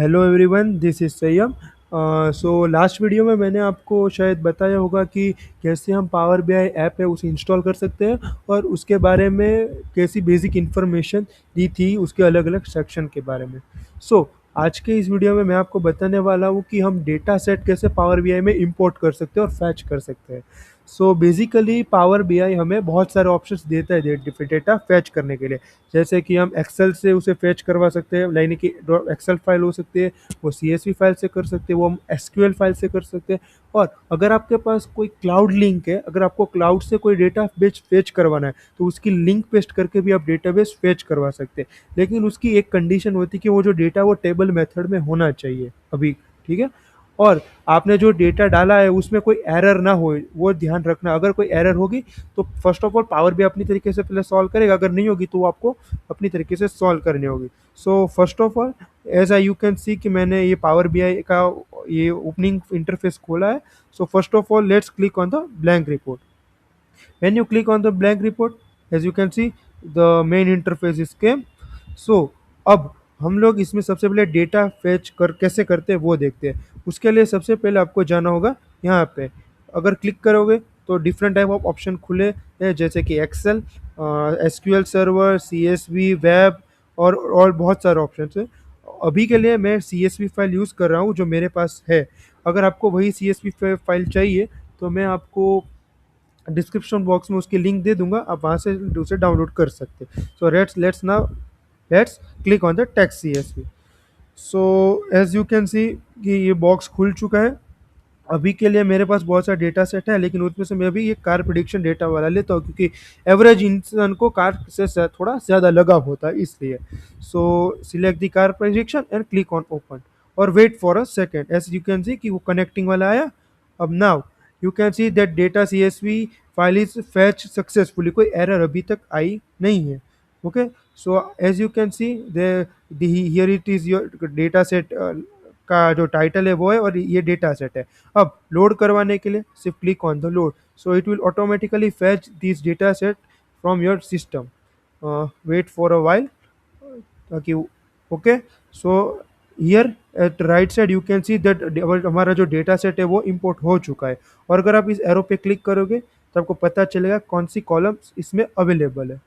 Hello everyone, this is Saiyam. So last video में मैंने आपको शायद बताया होगा कि कैसे हम पावर बीआई ऐप है उसे इंस्टॉल कर सकते हैं और उसके बारे में कैसी बेसिक इन्फॉर्मेशन दी थी उसके अलग अलग सेक्शन के बारे में। आज के इस वीडियो में मैं आपको बताने वाला हूँ कि हम डेटा सेट कैसे पावर बीआई में इंपोर्ट कर सकते हैं और फैच कर सकते हैं। बेसिकली पावर बीआई हमें बहुत सारे ऑप्शंस देता है डेटा फैच करने के लिए। जैसे कि हम एक्सेल से उसे फैच करवा सकते हैं, यानी कि एक्सेल फाइल हो सकती है, वो सीएसवी फाइल से कर सकते हैं, वो हम एसक्यूएल फाइल से कर सकते हैं। और अगर आपके पास कोई क्लाउड लिंक है, अगर आपको क्लाउड से कोई डेटा बेस फेच करवाना है तो उसकी लिंक पेस्ट करके भी आप डेटाबेस फेच करवा सकते हैं। लेकिन उसकी एक कंडीशन होती है कि वो जो डेटा वो टेबल मेथड में होना चाहिए अभी। ठीक है। और आपने जो डेटा डाला है उसमें कोई एरर ना हो, वो ध्यान रखना। अगर कोई एरर होगी तो फर्स्ट ऑफ ऑल पावर भी अपनी तरीके से पहले सॉल्व करेगा, अगर नहीं होगी तो वो आपको अपनी तरीके से सॉल्व करनी होगी। First of all, as I you can see कि मैंने ये पावर बीआई का ये ओपनिंग इंटरफेस खोला है। First of all let's click on the blank report. When you click on the blank report, as you can see, the main interface is came. अब हम लोग इसमें सबसे पहले डेटा फैच कर कैसे करते हैं वो देखते हैं। उसके लिए सबसे पहले आपको जाना होगा यहाँ पे। अगर क्लिक करोगे तो डिफरेंट टाइप ऑफ ऑप्शन खुले हैं, जैसे कि Excel, SQL server, CSV, web और बहुत सारे ऑप्शन है। अभी के लिए मैं सीएसवी फाइल यूज़ कर रहा हूँ जो मेरे पास है। अगर आपको वही सीएसवी फाइल चाहिए तो मैं आपको डिस्क्रिप्शन बॉक्स में उसकी लिंक दे दूंगा, आप वहाँ से उसे डाउनलोड कर सकते हैं। Let's click on the text CSV. As you can see कि ये बॉक्स खुल चुका है। अभी के लिए मेरे पास बहुत सारा डेटा सेट है, लेकिन उसमें से मैं अभी ये कार प्रिडिक्शन डेटा वाला लेता हूँ क्योंकि एवरेज इंसान को कार से थोड़ा ज़्यादा लगाव होता है, इसलिए। Select the car prediction and click on open और wait for a second. As you can see कि वो कनेक्टिंग वाला आया। अब now you can see that data CSV file is fetch successfully, कोई एरर अभी तक आई नहीं है। Okay, as you can see here it is your data set का जो टाइटल है वो है और ये डेटा सेट है। अब लोड करवाने के लिए सिर्फ click on the load, so it will automatically fetch this data set from your system. Wait for a while ताकि okay. So here at right side you can see that हमारा जो data set है वो import हो चुका है। और अगर आप इस एरो पे क्लिक करोगे तो आपको पता चलेगा कौन सी कॉलम्स इसमें अवेलेबल है।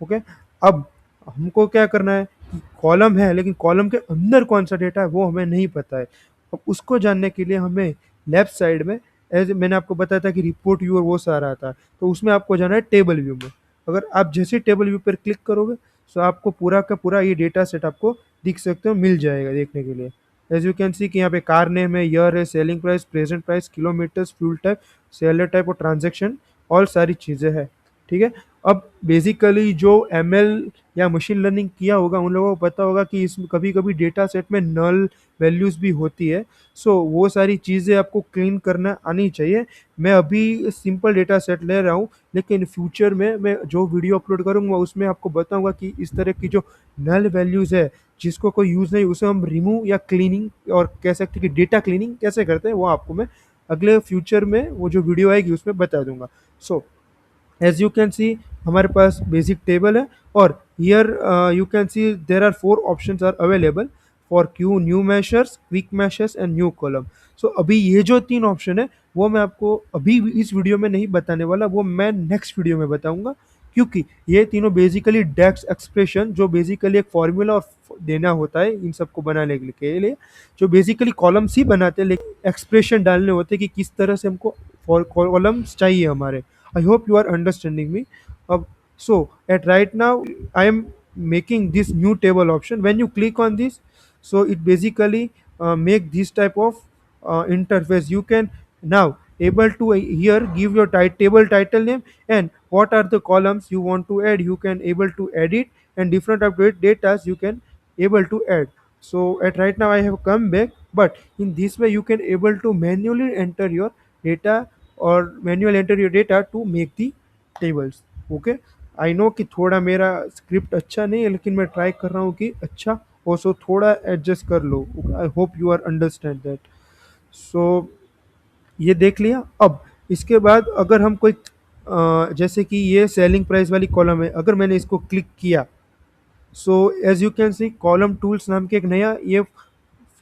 ओके, अब हमको क्या करना है कि कॉलम है लेकिन कॉलम के अंदर कौन सा डेटा है वो हमें नहीं पता है। अब उसको जानने के लिए हमें लेफ्ट साइड में, एज मैंने आपको बताया था कि रिपोर्ट व्यू और वो सारा आता है, तो उसमें आपको जाना है टेबल व्यू में। अगर आप जैसे टेबल व्यू पर क्लिक करोगे तो आपको पूरा का पूरा ये डेटा सेट आपको दिख सकते हो, मिल जाएगा देखने के लिए। एज यू कैन सी कि यहाँ पे कार नेम है, ईयर है, selling price, present price, kilometres, fuel type, seller type और ट्रांजेक्शन, और सारी चीज़ें हैं। ठीक है। अब बेसिकली जो एमएल या मशीन लर्निंग किया होगा उन लोगों को पता होगा कि इसमें कभी कभी डेटा सेट में नल वैल्यूज़ भी होती है। वो सारी चीज़ें आपको क्लीन करना आनी चाहिए। मैं अभी सिंपल डेटा सेट ले रहा हूँ, लेकिन फ्यूचर में मैं जो वीडियो अपलोड करूँगा उसमें आपको बताऊँगा कि इस तरह की जो नल वैल्यूज़ है जिसको कोई यूज़ नहीं, उसे हम रिमूव या क्लीनिंग और कह सकते हैं कि डेटा क्लीनिंग कैसे करते हैं वो आपको मैं अगले फ्यूचर में वो जो वीडियो आएगी उसमें बता दूंगा। So as you can see हमारे पास बेसिक टेबल है और here you can see there are 4 options are available for Q, new measures, quick measures and new column. अभी ये जो 3 ऑप्शन है वो मैं आपको अभी इस वीडियो में नहीं बताने वाला, वो मैं नेक्स्ट वीडियो में बताऊंगा। क्योंकि ये तीनों बेसिकली डेक्स एक्सप्रेशन जो बेसिकली एक फॉर्मूला देना होता है इन सबको बनाने के लिए, जो बेसिकली कॉलम्स ही बनाते हैं लेकिन एक्सप्रेशन डालने होते हैं कि किस तरह से हमको कॉलम्स चाहिए हमारे। I hope you are understanding me. Uh, at right now, I am making this new table option. When you click on this, so it basically make this type of interface. You can now able to here give your table title name and what are the columns you want to add. You can able to edit and different update data you can able to add. At right now I have come back, but in this way you can able to manually enter your data और manual enter your data to make the tables. Okay, I know कि थोड़ा मेरा script अच्छा नहीं है लेकिन मैं try कर रहा हूँ कि अच्छा हो, सो थोड़ा एडजस्ट कर लो। I hope you are understand that. So ये देख लिया। अब इसके बाद अगर हम कोई जैसे कि ये सेलिंग प्राइस वाली कॉलम है, अगर मैंने इसको क्लिक किया, as you can see column tools नाम के एक नया ये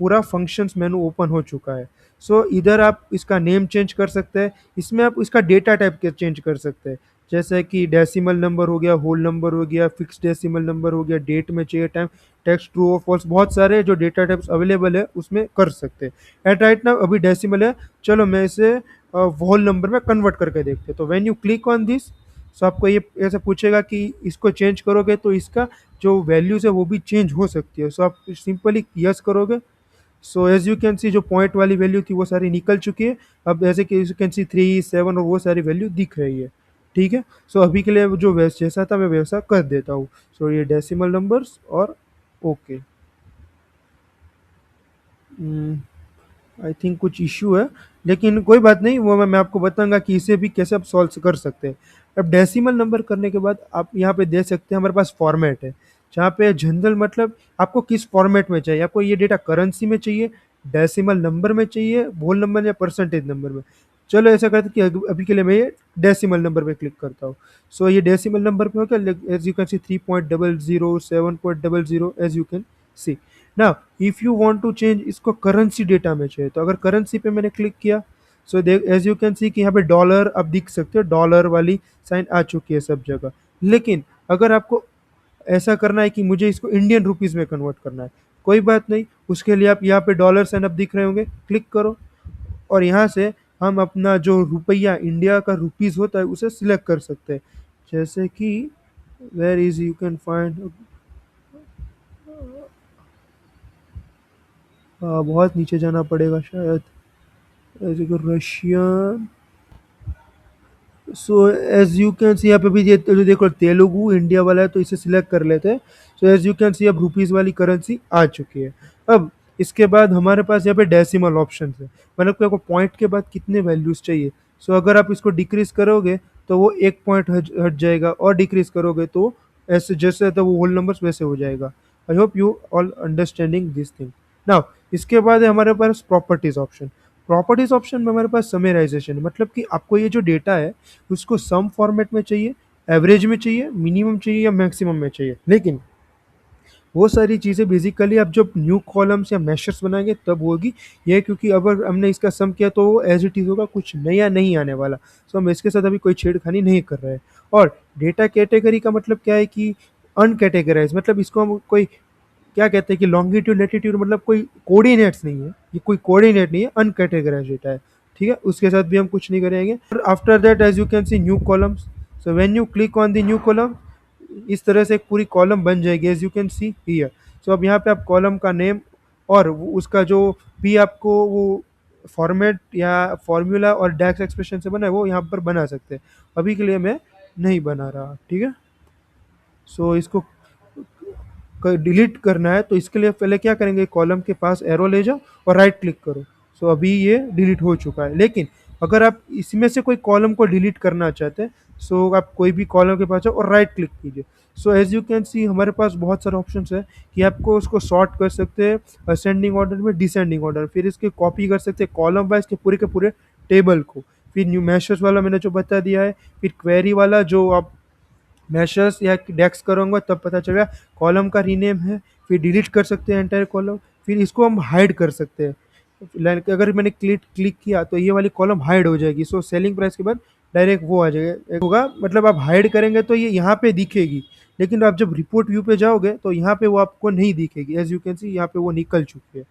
पूरा फंक्शंस मेनू ओपन हो चुका है। सो इधर आप इसका नेम चेंज कर सकते हैं, इसमें आप इसका डेटा टाइप के चेंज कर सकते हैं, जैसे कि डेसिमल नंबर हो गया, होल नंबर हो गया, फिक्स डेसिमल नंबर हो गया, डेट में चाहिए टाइम, टेक्स्ट ट्रू और फॉल्स, बहुत सारे जो डेटा टाइप्स अवेलेबल है उसमें कर सकते हैं। एट राइट नाउ अभी डेसिमल है, चलो मैं इसे होल नंबर में कन्वर्ट करके देखते हैं। तो when you click on this, so आपको ये ऐसे पूछेगा कि इसको चेंज करोगे तो इसका जो वैल्यूज़ है वो भी चेंज हो सकती है। सो आप सिंपली यस करोगे। So as you can see जो पॉइंट वाली वैल्यू थी वो सारी निकल चुकी है। अब जैसे कि यू कैन सी 3 7 और वो सारी वैल्यू दिख रही है। ठीक है। सो अभी के लिए जो जैसा था मैं वैसा कर देता हूँ। सो ये डेसिमल नंबर्स और ओके। आई थिंक कुछ इश्यू है, लेकिन कोई बात नहीं, वो मैं आपको बताऊंगा कि इसे भी कैसे आप सॉल्व कर सकते हैं। अब डेसिमल नंबर करने के बाद आप यहाँ पे दे सकते हैं, हमारे पास फॉर्मेट है जहाँ पे जनरल मतलब आपको किस फॉर्मेट में चाहिए, आपको ये डेटा करेंसी में चाहिए, डेसिमल नंबर में चाहिए, होल नंबर या परसेंटेज नंबर में। चलो ऐसा करते हैं कि अभी के लिए मैं ये डेसिमल नंबर पे क्लिक करता हूँ। सो ये डेसिमल नंबर पे होगा, as you can see 3.00 7.00 as you can see. ना if you want to change इसको करेंसी डेटा में चाहिए, तो अगर करेंसी पे मैंने क्लिक किया, सो देख एज यू कैन सी कि यहाँ पे डॉलर आप दिख सकते हो, डॉलर वाली साइन आ चुकी है सब जगह। लेकिन अगर आपको ऐसा करना है कि मुझे इसको इंडियन रुपीस में कन्वर्ट करना है, कोई बात नहीं, उसके लिए आप यहाँ पे डॉलर साइन अब दिख रहे होंगे, क्लिक करो और यहाँ से हम अपना जो रुपया इंडिया का रुपीस होता है उसे सिलेक्ट कर सकते हैं। जैसे कि where is you can find, बहुत नीचे जाना पड़ेगा शायद, ऐसे को Russian. So as you can see यहाँ पे भी ये जो देखो तेलुगु इंडिया वाला है तो इसे सिलेक्ट कर लेते हैं। So as you can see अब रुपीज़ वाली करेंसी आ चुकी है। अब इसके बाद हमारे पास यहाँ पे डेसिमल ऑप्शन है, मतलब कि आपको पॉइंट के बाद कितने वैल्यूज़ चाहिए। सो अगर आप इसको डिक्रीज करोगे तो वो एक पॉइंट हट हट जाएगा, और डिक्रीज करोगे तो ऐसे जैसे तो वो होल नंबर्स वैसे हो जाएगा। आई hope you all understanding this thing. Now इसके बाद है हमारे पास प्रॉपर्टीज ऑप्शन। प्रॉपर्टीज ऑप्शन में हमारे पास समराइजेशन, मतलब कि आपको ये जो डेटा है उसको सम फॉर्मेट में चाहिए, एवरेज में चाहिए, मिनिमम चाहिए या मैक्सिमम में चाहिए। लेकिन वो सारी चीज़ें बेसिकली आप जब न्यू कॉलम्स या मैशर्स बनाएंगे तब होगी। ये क्योंकि अगर हमने इसका सम किया तो वो एज इट इज़ होगा, कुछ नया नहीं आने वाला। सो हम इसके साथ अभी कोई छेड़खानी नहीं कर रहे हैं। और डेटा कैटेगरी का मतलब क्या है कि अनकैटेगराइज, मतलब इसको हम कोई क्या कहते हैं कि लॉन्गिट्यूड लेटीट्यूड, मतलब कोई कोऑर्डिनेट्स नहीं है, ये कोई कोऑर्डिनेट नहीं है, अनकैटेगराइज्ड डेटा है। ठीक है, उसके साथ भी हम कुछ नहीं करेंगे। After that as you can see new columns. So when you click on the new column, इस तरह से एक पूरी कॉलम बन जाएगी as you can see here. So अब यहाँ पे आप कॉलम का नेम और उसका जो भी आपको वो फॉर्मेट या फॉर्मूला और डैक्स एक्सप्रेशन से बना है वो यहाँ पर बना सकते हैं। अभी के लिए मैं नहीं बना रहा। ठीक है। सो इसको डिलीट करना है तो इसके लिए पहले क्या करेंगे, कॉलम के पास एरो ले जाओ और राइट क्लिक करो। सो अभी ये डिलीट हो चुका है। लेकिन अगर आप इसमें से कोई कॉलम को डिलीट करना चाहते हैं, सो आप कोई भी कॉलम के पास जाओ और राइट क्लिक कीजिए। So as you can see हमारे पास बहुत सारे ऑप्शंस है कि आपको उसको सॉर्ट कर सकते हैं असेंडिंग ऑर्डर में, डिसेंडिंग ऑर्डर, फिर इसके कॉपी कर सकते हैं कॉलम वाइज के पूरे टेबल को। फिर न्यू मैशर्स वाला मैंने जो बता दिया है, फिर क्वेरी वाला जो आप मैशर्स या डेक्स करूँगा तब पता चलेगा कॉलम का रीनेम है। फिर डिलीट कर सकते हैं एंटायर कॉलम, फिर इसको हम हाइड कर सकते हैं। लाइक अगर मैंने क्लिक क्लिक किया तो ये वाली कॉलम हाइड हो जाएगी। सो सेलिंग प्राइस के बाद डायरेक्ट वो आ जाएगा, एक होगा, मतलब आप हाइड करेंगे तो ये यहाँ पे दिखेगी, लेकिन आप जब रिपोर्ट व्यू पे जाओगे तो यहाँ पे वो आपको नहीं दिखेगी। एज यू कैन सी यहाँ पे वो निकल चुकी है।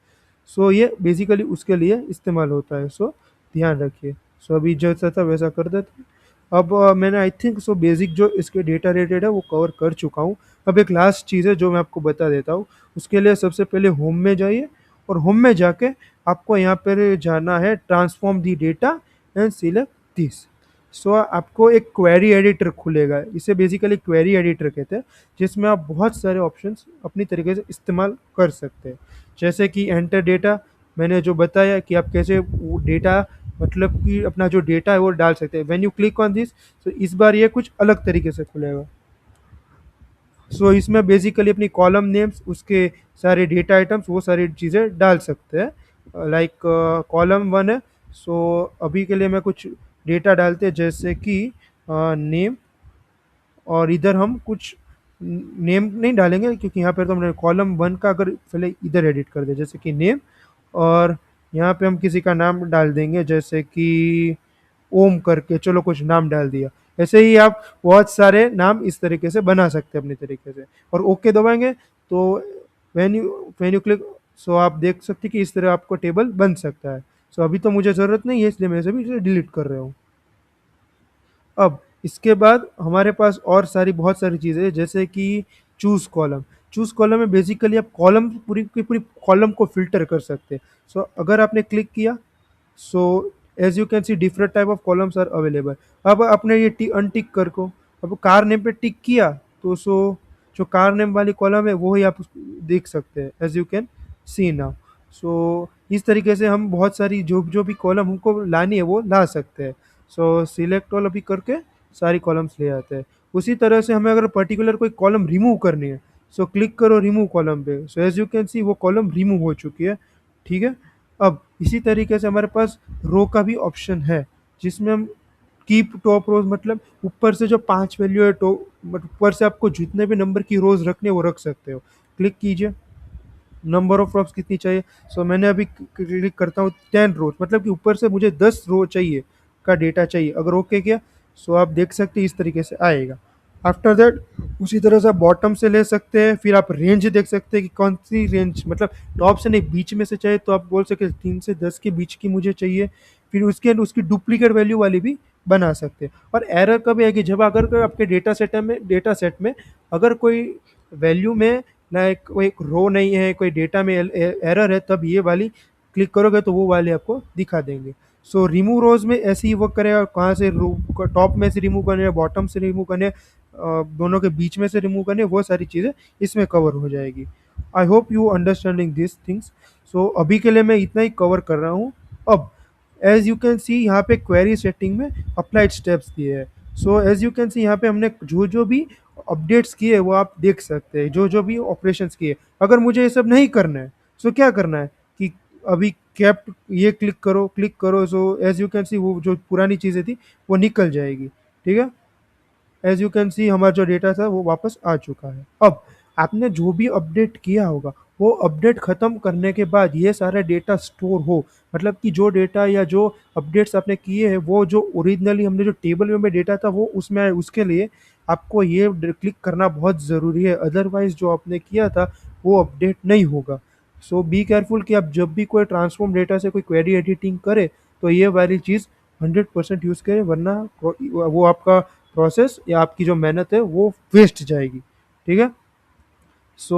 सो ये बेसिकली उसके लिए इस्तेमाल होता है। सो ध्यान रखिए। सो अभी जैसा था वैसा कर देते हैं। अब मैंने आई थिंक सो बेसिक जो इसके डेटा रिलेटेड है वो कवर कर चुका हूँ। अब एक लास्ट चीज़ है जो मैं आपको बता देता हूँ। उसके लिए सबसे पहले होम में जाइए, और होम में जाके आपको यहाँ पर जाना है transform the data and select this. So आपको एक क्वेरी एडिटर खुलेगा, इसे बेसिकली क्वेरी एडिटर कहते हैं, जिसमें आप बहुत सारे ऑप्शंस अपनी तरीके से इस्तेमाल कर सकते हैं। जैसे कि एंटर डेटा, मैंने जो बताया कि आप कैसे वो डेटा, मतलब कि अपना जो डेटा है वो डाल सकते हैं। When you click on this, तो इस बार ये कुछ अलग तरीके से खुलेगा। सो इसमें बेसिकली अपनी कॉलम नेम्स, उसके सारे डेटा आइटम्स, वो सारी चीज़ें डाल सकते हैं। लाइक कॉलम वन है, सो अभी के लिए मैं कुछ डेटा डालते हैं जैसे कि नेम, और इधर हम कुछ नेम नहीं डालेंगे क्योंकि यहाँ पर तो हमने कॉलम वन का, अगर पहले इधर एडिट कर दे जैसे कि नेम, और यहाँ पे हम किसी का नाम डाल देंगे, जैसे कि ओम करके, चलो कुछ नाम डाल दिया। ऐसे ही आप बहुत सारे नाम इस तरीके से बना सकते हैं अपने तरीके से, और ओके दबाएंगे तो व्हेन यू क्लिक, सो आप देख सकते हैं कि इस तरह आपको टेबल बन सकता है। सो अभी तो मुझे ज़रूरत नहीं है, इसलिए मैं सभी इसे डिलीट कर रहा हूँ। अब इसके बाद हमारे पास और सारी बहुत सारी चीज़ें हैं, जैसे कि चूज़ कॉलम। चूज़ कॉलम में बेसिकली आप कॉलम पूरी की पूरी कॉलम को फ़िल्टर कर सकते हैं। सो अगर आपने क्लिक किया, so as you can see different type of columns are available. अब आपने ये अनटिक कर को, अब कार नेम पे टिक किया, तो जो कार नेम वाली कॉलम है वो ही आप देख सकते हैं, as you can see now. So इस तरीके से हम बहुत सारी जो जो भी कॉलम हमको लानी है वो ला सकते हैं। सो सिलेक्ट ऑल अभी करके सारी कॉलम्स ले आते हैं। उसी तरह से हमें अगर पर्टिकुलर कोई कॉलम रिमूव करनी है, सो क्लिक करो रिमूव कॉलम पे, so as you can see वो कॉलम रिमूव हो चुकी है। ठीक है। अब इसी तरीके से हमारे पास रो का भी ऑप्शन है, जिसमें हम कीप टॉप रोज, मतलब ऊपर से जो 5 वैल्यू है तो ऊपर से आपको जितने भी नंबर की रोज रखनी है वो रख सकते हो। क्लिक कीजिए, नंबर ऑफ रॉस कितनी चाहिए। सो मैंने अभी क्लिक करता हूँ 10 रोज, मतलब कि ऊपर से मुझे 10 रो चाहिए का डेटा चाहिए। अगर ओके किया, सो आप देख सकते हैं इस तरीके से आएगा। आफ्टर दैट उसी तरह से आप बॉटम से ले सकते हैं, फिर आप रेंज देख सकते हैं कि कौन सी रेंज, मतलब टॉप से नहीं बीच में से चाहिए तो आप बोल सकते हैं 3 से 10 के बीच की मुझे चाहिए। फिर उसके उसकी डुप्लीकेट वैल्यू वाली भी बना सकते हैं। और एरर कभी आएगी, जब अगर कोई आपके डेटा सेट में अगर कोई वैल्यू में लाइक कोई एक रो नहीं है, कोई डेटा में एरर है, तब ये वाली क्लिक करोगे तो वो वाले आपको दिखा देंगे। सो रिमूव रोज में ऐसे ही वर्क करेगा, कहाँ से टॉप में से रिमूव करने है, बॉटम से रिमूव करने है, दोनों के बीच में से रिमूव करने है, वो सारी चीज़ें इसमें कवर हो जाएगी। I hope you understanding this things. So अभी के लिए मैं इतना ही कवर कर रहा हूँ। अब एज यू कैन सी यहाँ पे क्वेरी सेटिंग में अप्लाइड स्टेप्स दिए हैं। So as you can see यहाँ पे हमने जो जो भी अपडेट्स किए वो आप देख सकते हैं, जो जो भी ऑपरेशंस किए। अगर मुझे ये सब नहीं करना है, सो क्या करना है कि अभी कैप ये क्लिक करो, so as you can see वो जो पुरानी चीज़ें थी वो निकल जाएगी। ठीक है। एज यू कैन सी हमारा जो डेटा था वो वापस आ चुका है। अब आपने जो भी अपडेट किया होगा, वो अपडेट ख़त्म करने के बाद ये सारा डेटा स्टोर हो, मतलब कि जो डेटा या जो अपडेट्स आपने किए हैं वो जो ओरिजिनली हमने जो टेबल में डेटा था वो उसमें आए, उसके लिए आपको ये क्लिक करना बहुत ज़रूरी है। अदरवाइज जो आपने किया था वो अपडेट नहीं होगा। सो बी केयरफुल कि आप जब भी कोई ट्रांसफॉर्म डेटा से कोई क्वेरी एडिटिंग करे तो ये वाली चीज़ 100% यूज़ करें, वरना वो आपका प्रोसेस या आपकी जो मेहनत है वो वेस्ट जाएगी। ठीक है। सो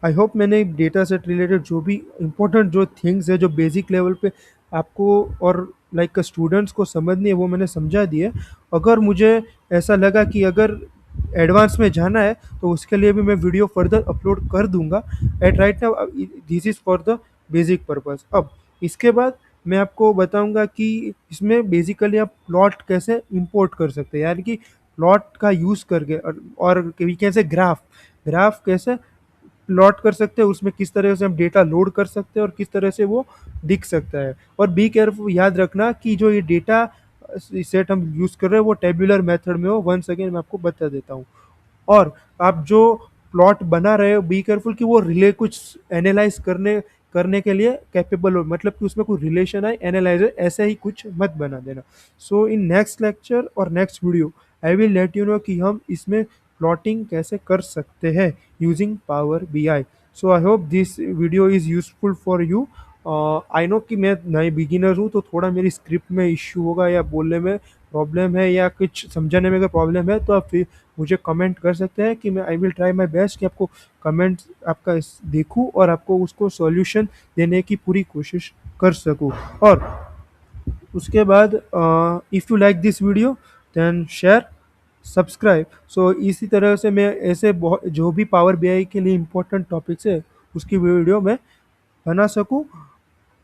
आई होप मैंने डेटा सेट रिलेटेड जो भी इम्पोर्टेंट जो थिंग्स है जो बेसिक लेवल पे आपको और लाइक स्टूडेंट्स को समझनी है वो मैंने समझा दी है। अगर मुझे ऐसा लगा कि अगर एडवांस में जाना है तो उसके लिए भी मैं वीडियो फर्दर अपलोड कर दूंगा। At right now this is for the basic purpose. अब इसके बाद मैं आपको बताऊंगा कि इसमें बेसिकली आप प्लॉट कैसे इंपोर्ट कर सकते हैं, यानी कि प्लॉट का यूज़ करके, और कैसे ग्राफ ग्राफ कैसे प्लॉट कर सकते हैं, उसमें किस तरह से हम डेटा लोड कर सकते हैं और किस तरह से वो दिख सकता है। और बी केयरफुल, याद रखना कि जो ये डेटा सेट हम यूज़ कर रहे हैं वो टेबुलर मेथड में हो। वंस अगेन मैं आपको बता देता हूँ। और आप जो प्लॉट बना रहे हो, बी केयरफुल कि वो रिले कुछ एनालाइज करने करने के लिए कैपेबल हो, मतलब कि उसमें कोई रिलेशन आए, एनालाइजर ऐसे ही कुछ मत बना देना। सो इन नेक्स्ट लेक्चर और next video I will let you know कि हम इसमें प्लॉटिंग कैसे कर सकते हैं using Power B I. So I hope this video is useful for you. I know कि मैं नए बिगिनर हूँ तो थोड़ा मेरी स्क्रिप्ट में इश्यू होगा या बोलने में प्रॉब्लम है या कुछ समझाने में अगर प्रॉब्लम है तो आप फिर मुझे कमेंट कर सकते हैं कि मैं I will try my best कि आपको कमेंट आपका देखूं और आपको उसको सॉल्यूशन देने की पूरी कोशिश कर सकूं। और उसके बाद if you like this video then share subscribe. So इसी तरह से मैं ऐसे बहुत जो भी पावर बीआई के लिए इम्पोर्टेंट टॉपिक्स है उसकी वीडियो मैं बना सकूं।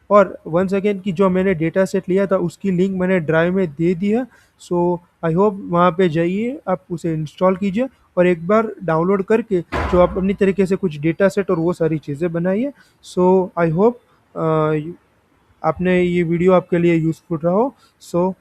और वंस अगेन कि जो मैंने डेटा सेट लिया था उसकी लिंक मैंने ड्राइव में दे दी है। सो आई होप वहाँ पे जाइए, आप उसे इंस्टॉल कीजिए और एक बार डाउनलोड करके जो आप अपनी तरीके से कुछ डेटा सेट और वो सारी चीज़ें बनाइए। सो आई होप आपने ये वीडियो आपके लिए यूज़फुल रहा हो। सो